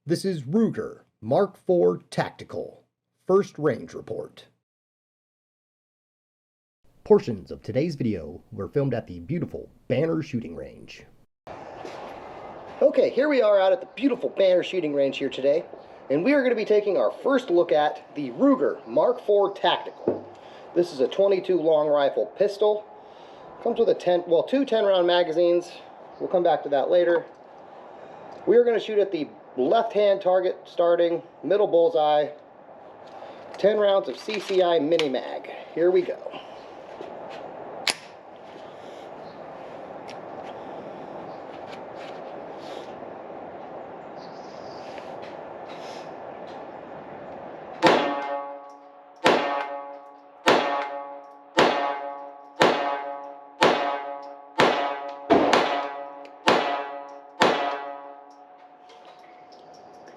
This is Ruger Mark IV Tactical, First Range Report. Portions of today's video were filmed at the beautiful Banner Shooting Range. Okay, here we are out at the beautiful Banner Shooting Range here today, and we are going to be taking our first look at the Ruger Mark IV Tactical. This is a 22 long rifle pistol. Comes with two 10-round magazines. We'll come back to that later. We are going to shoot at the left-hand target starting, middle bullseye, 10 rounds of CCI mini mag. Here we go.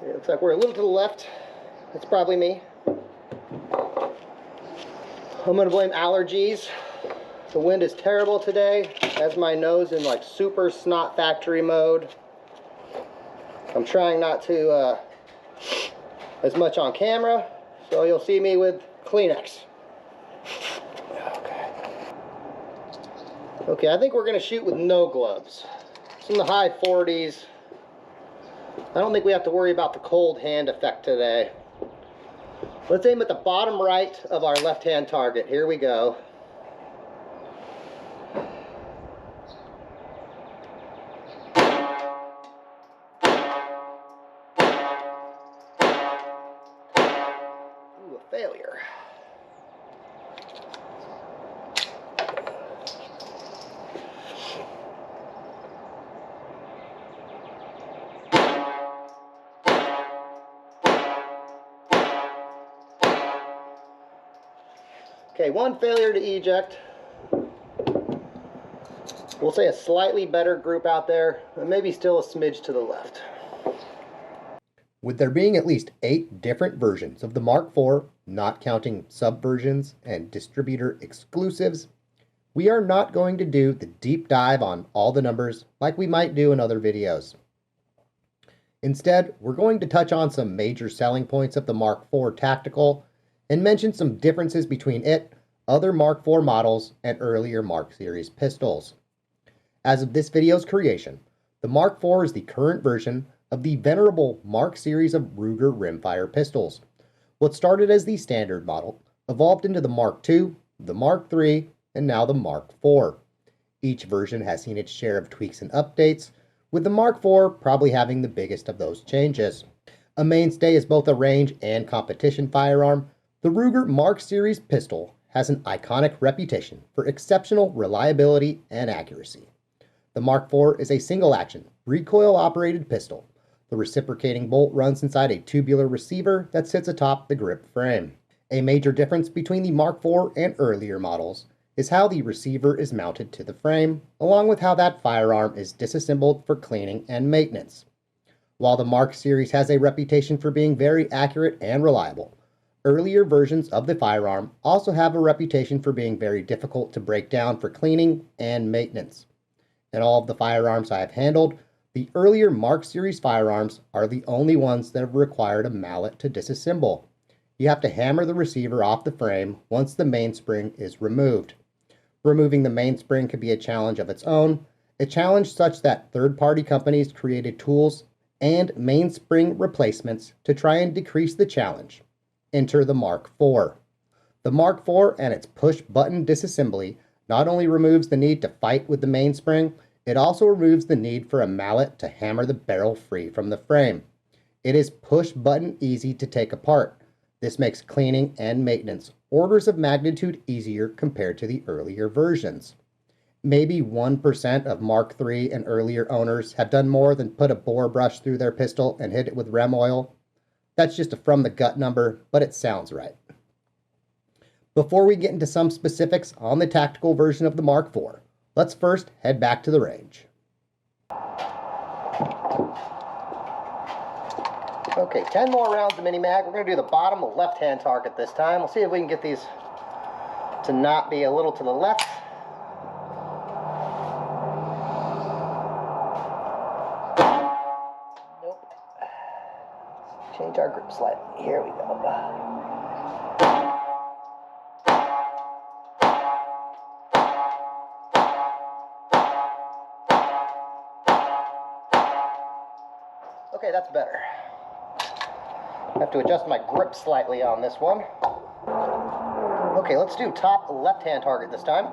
It looks like we're a little to the left. That's probably me. I'm going to blame allergies. The wind is terrible today. Has my nose in like super snot factory mode. I'm trying not to as much on camera, so you'll see me with Kleenex. Okay, I think we're going to shoot with no gloves. It's in the high 40s. I don't think we have to worry about the cold hand effect today. Let's aim at the bottom right of our left-hand target. Here we go. Ooh, a failure. Okay, one failure to eject. We'll say a slightly better group out there, and maybe still a smidge to the left. With there being at least 8 different versions of the Mark IV, not counting sub-versions and distributor exclusives, we are not going to do the deep dive on all the numbers like we might do in other videos. Instead, we're going to touch on some major selling points of the Mark IV Tactical and mention some differences between it, other Mark IV models, and earlier Mark series pistols. As of this video's creation, the Mark IV is the current version of the venerable Mark series of Ruger rimfire pistols. What started as the standard model evolved into the Mark II, the Mark III, and now the Mark IV. Each version has seen its share of tweaks and updates, with the Mark IV probably having the biggest of those changes. A mainstay as both a range and competition firearm, the Ruger Mark Series pistol has an iconic reputation for exceptional reliability and accuracy. The Mark IV is a single-action, recoil-operated pistol. The reciprocating bolt runs inside a tubular receiver that sits atop the grip frame. A major difference between the Mark IV and earlier models is how the receiver is mounted to the frame, along with how that firearm is disassembled for cleaning and maintenance. While the Mark Series has a reputation for being very accurate and reliable, earlier versions of the firearm also have a reputation for being very difficult to break down for cleaning and maintenance. In all of the firearms I have handled, the earlier Mark Series firearms are the only ones that have required a mallet to disassemble. You have to hammer the receiver off the frame once the mainspring is removed. Removing the mainspring can be a challenge of its own, a challenge such that third-party companies created tools and mainspring replacements to try and decrease the challenge. Enter the Mark IV. The Mark IV and its push-button disassembly not only removes the need to fight with the mainspring, it also removes the need for a mallet to hammer the barrel free from the frame. It is push-button easy to take apart. This makes cleaning and maintenance orders of magnitude easier compared to the earlier versions. Maybe 1% of Mark III and earlier owners have done more than put a bore brush through their pistol and hit it with rem oil. That's just a from the gut number, but it sounds right. Before we get into some specifics on the tactical version of the Mark IV, let's first head back to the range. Okay, 10 more rounds of mini mag. We're going to do the bottom left-hand target this time. We'll see if we can get these to not be a little to the left. Nope. change our grip slightly. Here we go. Okay, that's better. I have to adjust my grip slightly on this one. Okay, let's do top left-hand target this time.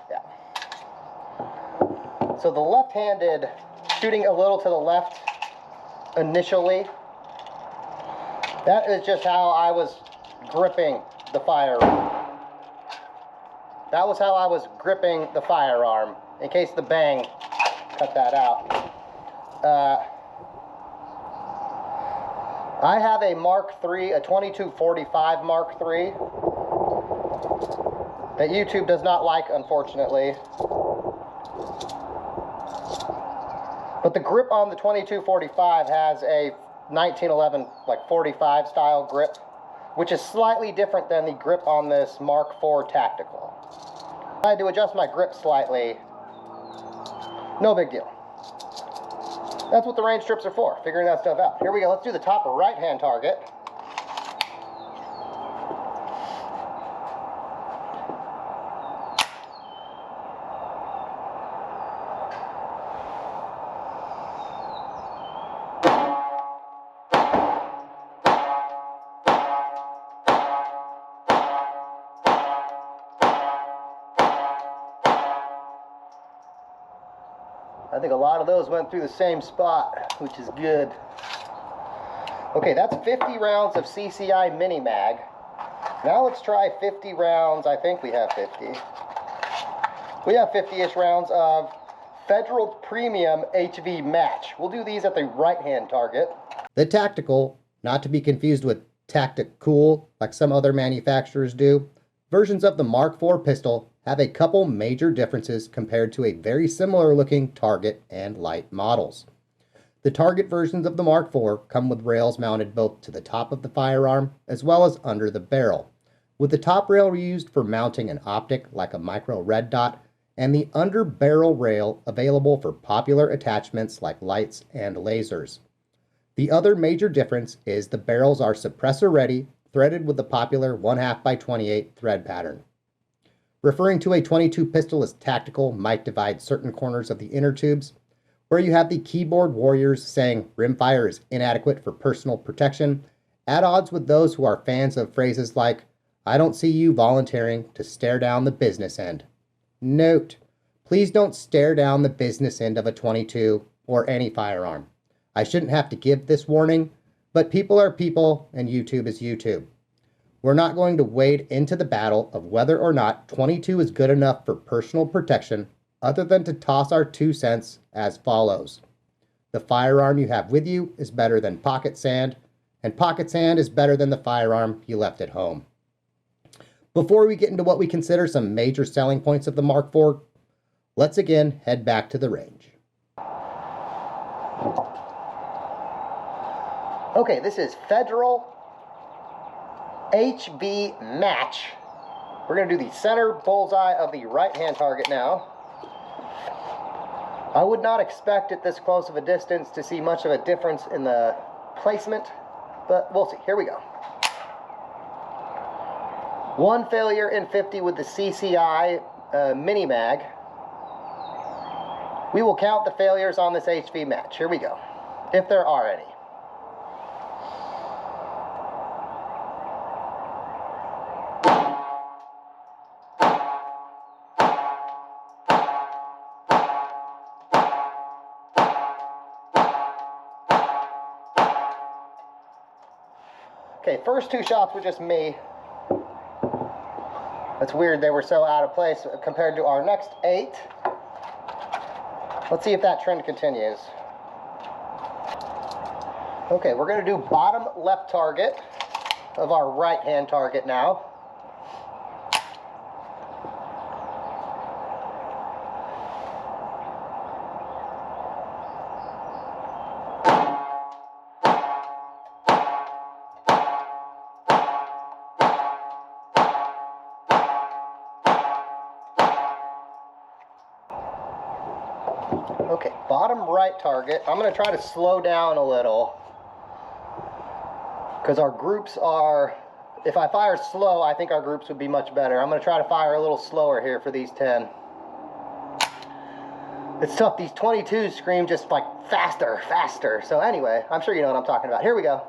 Yeah. So the left-handed, shooting a little to the left initially, that is just how I was gripping the firearm. That was how I was gripping the firearm, in case the bang cut that out. I have a Mark III, a 2245 Mark III, that YouTube does not like, unfortunately. But the grip on the 2245 has a 1911, like 45 style grip, which is slightly different than the grip on this Mark IV Tactical. I had to adjust my grip slightly. No big deal. That's what the range strips are for, figuring that stuff out. Here we go, let's do the top right-hand target. I think a lot of those went through the same spot, which is good. Okay, that's 50 rounds of CCI Mini Mag. Now let's try 50 rounds. I think we have 50. We have 50-ish rounds of Federal Premium HV Match. We'll do these at the right-hand target. The Tactical, not to be confused with Tactical like some other manufacturers do, versions of the Mark IV pistol have a couple major differences compared to a very similar looking Target and Light models. The Target versions of the Mark IV come with rails mounted both to the top of the firearm as well as under the barrel, with the top rail used for mounting an optic like a micro red dot and the under barrel rail available for popular attachments like lights and lasers. The other major difference is the barrels are suppressor ready, threaded with the popular 1/2 by 28 thread pattern. Referring to a 22 pistol as tactical might divide certain corners of the inner tubes, where you have the keyboard warriors saying rimfire is inadequate for personal protection, at odds with those who are fans of phrases like, "I don't see you volunteering to stare down the business end." Note, please don't stare down the business end of a 22 or any firearm. I shouldn't have to give this warning, but people are people and YouTube is YouTube. We're not going to wade into the battle of whether or not 22 is good enough for personal protection other than to toss our 2 cents as follows. The firearm you have with you is better than pocket sand, and pocket sand is better than the firearm you left at home. Before we get into what we consider some major selling points of the Mark IV, let's again head back to the range. Okay, this is Federal HV Match. We're going to do the center bullseye of the right-hand target now. I would not expect at this close of a distance to see much of a difference in the placement, but we'll see. Here we go. One failure in 50 with the CCI Mini Mag. We will count the failures on this HV Match. Here we go, if there are any. Okay, first 2 shots were just me. That's weird, they were so out of place compared to our next 8. Let's see if that trend continues. Okay, we're going to do bottom left target of our right-hand target now. Okay, bottom right target. I'm going to try to slow down a little because our groups are, if I fire slow, I think our groups would be much better. I'm going to try to fire a little slower here for these 10. It's tough. These 22s scream just like faster, faster. So anyway, I'm sure you know what I'm talking about. Here we go.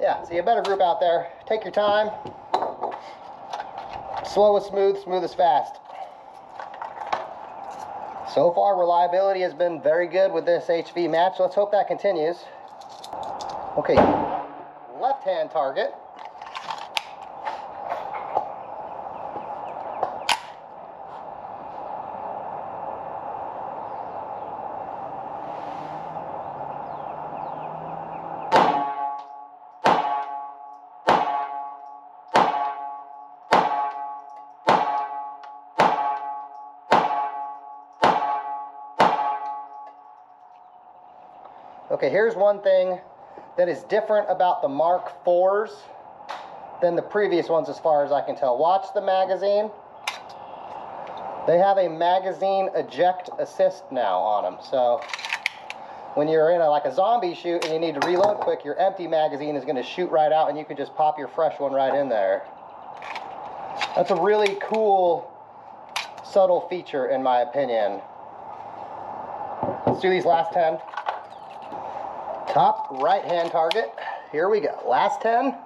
Yeah, see a better group out there. Take your time. Slow is smooth, smooth is fast. So far, reliability has been very good with this HV match. Let's hope that continues. Okay, left-hand target. Okay, here's one thing that is different about the Mark IVs than the previous ones as far as I can tell. Watch the magazine. They have a magazine eject assist now on them. So when you're in like a zombie shoot and you need to reload quick, your empty magazine is going to shoot right out and you can just pop your fresh one right in there. That's a really cool, subtle feature in my opinion. Let's do these last 10. Top right-hand target. Here we go. Last 10.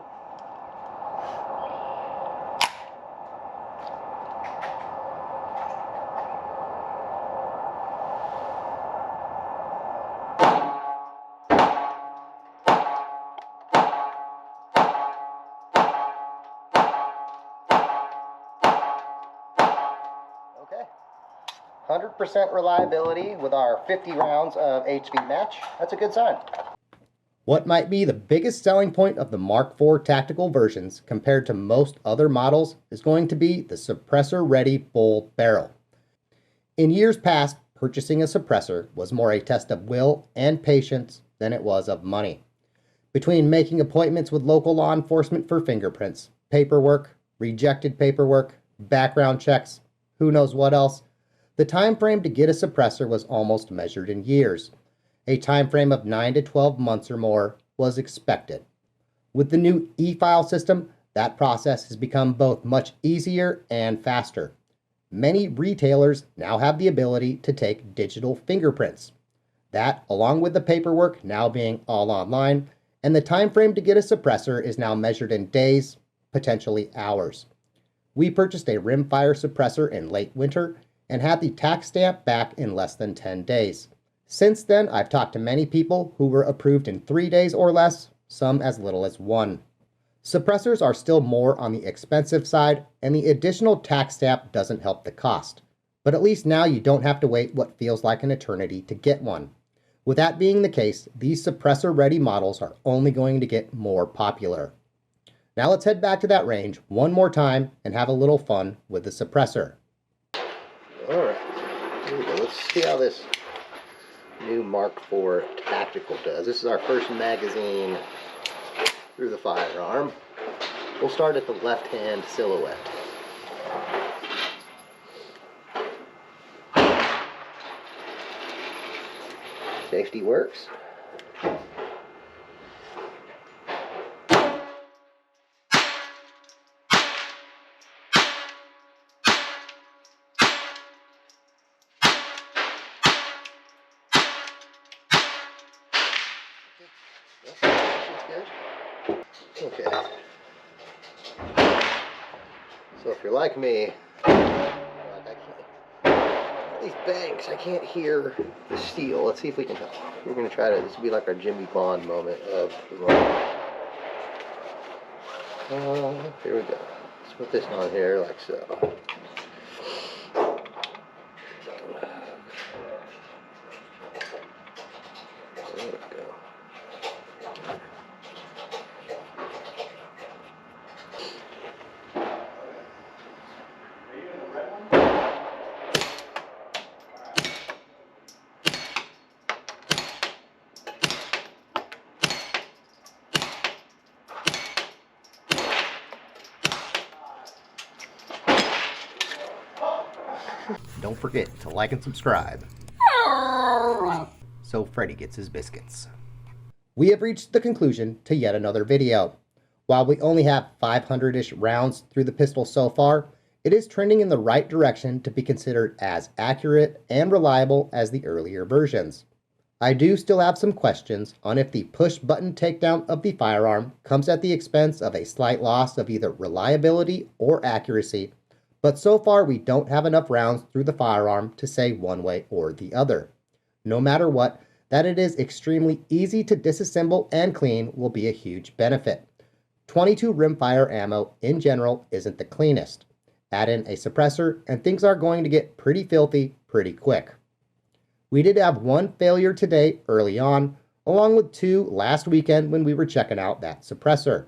Okay. 100% reliability with our 50 rounds of HV match. That's a good sign. What might be the biggest selling point of the Mark IV tactical versions compared to most other models is going to be the suppressor-ready full barrel. In years past, purchasing a suppressor was more a test of will and patience than it was of money. Between making appointments with local law enforcement for fingerprints, paperwork, rejected paperwork, background checks, who knows what else, the time frame to get a suppressor was almost measured in years. A time frame of 9 to 12 months or more was expected. With the new e-file system, that process has become both much easier and faster. Many retailers now have the ability to take digital fingerprints. That, along with the paperwork now being all online, and the time frame to get a suppressor is now measured in days, potentially hours. We purchased a rimfire suppressor in late winter and had the tax stamp back in less than 10 days. Since then, I've talked to many people who were approved in 3 days or less, some as little as 1. Suppressors are still more on the expensive side, and the additional tax stamp doesn't help the cost. But at least now you don't have to wait what feels like an eternity to get one. With that being the case, these suppressor-ready models are only going to get more popular. Now let's head back to that range one more time and have a little fun with the suppressor. Alright, here we go. Let's see how this new Mark IV tactical does. This is our first magazine through the firearm. We'll start at the left-hand silhouette. Safety works. Okay. So if you're like me, these bangs, I can't hear the steel. Let's see if we can help. We're going to try to, this will be like our Jimmy Bond moment of the run. Here we go. Let's put this on here like so. There we go. Don't forget to like and subscribe so Freddy gets his biscuits. We have reached the conclusion to yet another video. While we only have 500-ish rounds through the pistol so far, it is trending in the right direction to be considered as accurate and reliable as the earlier versions. I do still have some questions on if the push-button takedown of the firearm comes at the expense of a slight loss of either reliability or accuracy, but so far we don't have enough rounds through the firearm to say one way or the other. No matter what, that it is extremely easy to disassemble and clean will be a huge benefit. 22 rimfire ammo in general isn't the cleanest. Add in a suppressor and things are going to get pretty filthy pretty quick. We did have one failure today early on, along with two last weekend when we were checking out that suppressor.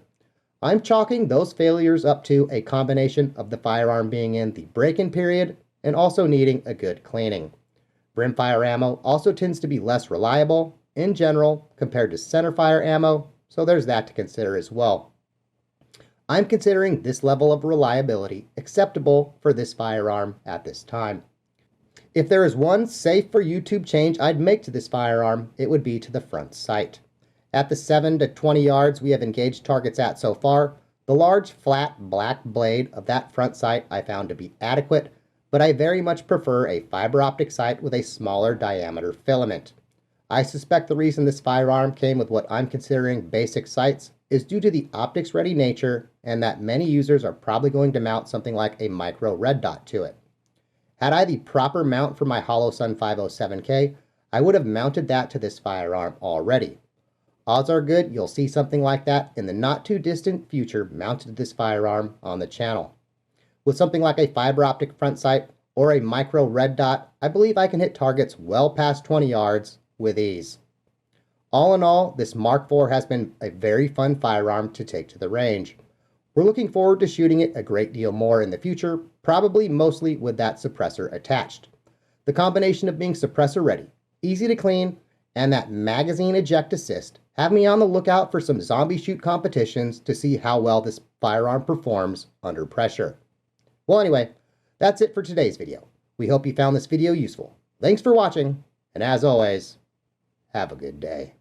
I'm chalking those failures up to a combination of the firearm being in the break-in period and also needing a good cleaning. Rimfire ammo also tends to be less reliable in general compared to centerfire ammo, so there's that to consider as well. I'm considering this level of reliability acceptable for this firearm at this time. If there is one safe for YouTube change I'd make to this firearm, it would be to the front sight. At the 7 to 20 yards we have engaged targets at so far, the large flat black blade of that front sight I found to be adequate, but I very much prefer a fiber optic sight with a smaller diameter filament. I suspect the reason this firearm came with what I'm considering basic sights is due to the optics ready nature and that many users are probably going to mount something like a micro red dot to it. Had I the proper mount for my Holosun 507K, I would have mounted that to this firearm already. Odds are good you'll see something like that in the not too distant future mounted to this firearm on the channel. With something like a fiber optic front sight or a micro red dot, I believe I can hit targets well past 20 yards with ease. All in all, this Mark IV has been a very fun firearm to take to the range. We're looking forward to shooting it a great deal more in the future, probably mostly with that suppressor attached. The combination of being suppressor ready, easy to clean, and that magazine eject assist have me on the lookout for some zombie shoot competitions to see how well this firearm performs under pressure. Well anyway, that's it for today's video. We hope you found this video useful. Thanks for watching, and as always, have a good day.